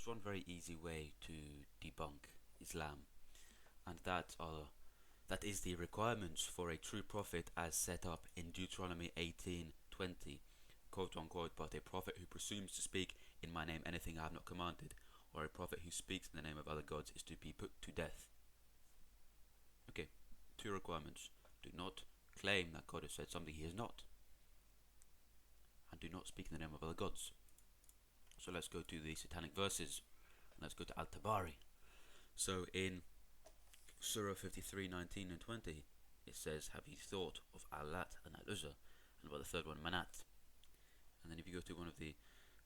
There's one very easy way to debunk Islam, and that is the requirements for a true prophet as set up in Deuteronomy 18:20, quote unquote, but a prophet who presumes to speak in my name anything I have not commanded, or a prophet who speaks in the name of other gods is to be put to death. Okay, two requirements. Do not claim that God has said something he has not, and do not speak in the name of other gods. So let's go to the satanic verses. Let's go to Al-Tabari. So in Surah 53, 19 and 20, it says, have you thought of Al-Lat and Al-Uzza? And about the third one, Manat. And then if you go to one of the,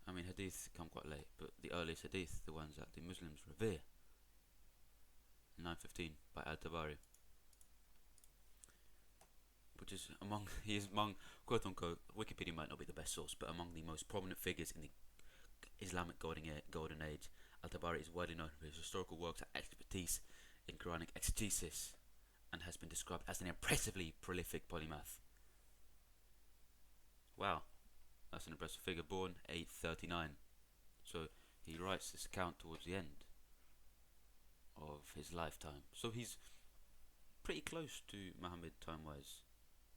hadith come quite late, but the earliest hadith, the ones that the Muslims revere, 915 by Al-Tabari, which is he is among, quote unquote, Wikipedia might not be the best source, but among the most prominent figures in the Islamic golden age. Al-Tabari is widely known for his historical works and expertise in Quranic exegesis, and has been described as an impressively prolific polymath. Wow, that's an impressive figure. Born 839, so he writes this account towards the end of his lifetime. So he's pretty close to Muhammad time-wise.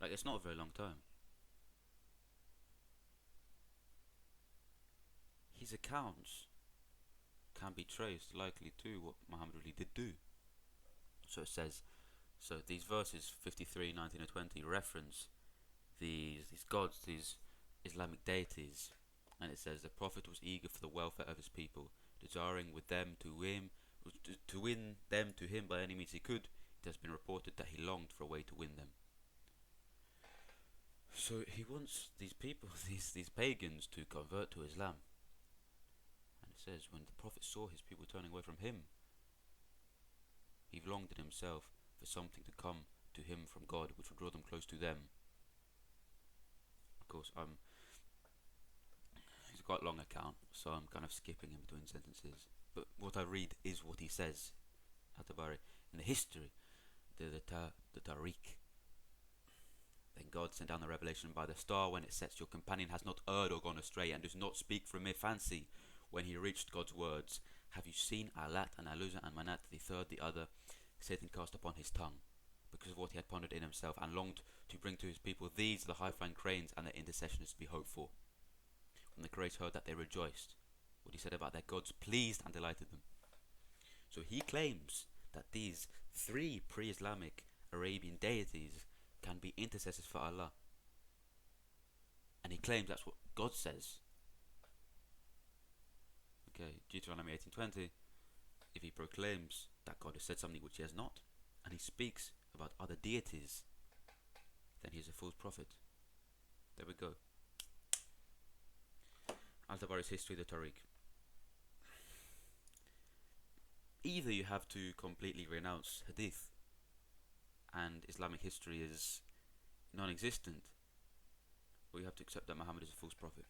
Like, it's not a very long time. His accounts can be traced likely to what Muhammad really did do. So it says, so these verses 53, 19 and 20 reference these gods, these Islamic deities, and it says the Prophet was eager for the welfare of his people, desiring with them to win them to him by any means he could. It has been reported that he longed for a way to win them. So he wants these people, these pagans, to convert to Islam. And it says, when the Prophet saw his people turning away from him, he longed in himself for something to come to him from God, which would draw them close to them. Of course, it's a quite long account, so I'm kind of skipping in between sentences. But what I read is what he says, Al-Tabari, in the history, the Tariq. Then God sent down the revelation by the star when it sets. Your companion has not erred or gone astray, and does not speak from mere fancy. When he reached God's words, have you seen Al-Lat and Al-Uzza and Manat, the third, the other? Satan cast upon his tongue, because of what he had pondered in himself, and longed to bring to his people. These are the high-flying cranes, and their intercession is to be hoped for. When the Quraysh heard that, they rejoiced. What he said about their gods pleased and delighted them. So he claims that these three pre-Islamic Arabian deities can be intercessors for Allah, and he claims that's what God says. Okay, Deuteronomy 18:20. If he proclaims that God has said something which he has not, and he speaks about other deities, then he is a false prophet. There we go. Al-Tabari's History of the Tariq. Either you have to completely renounce Hadith, and Islamic history is non-existent, or you have to accept that Muhammad is a false prophet.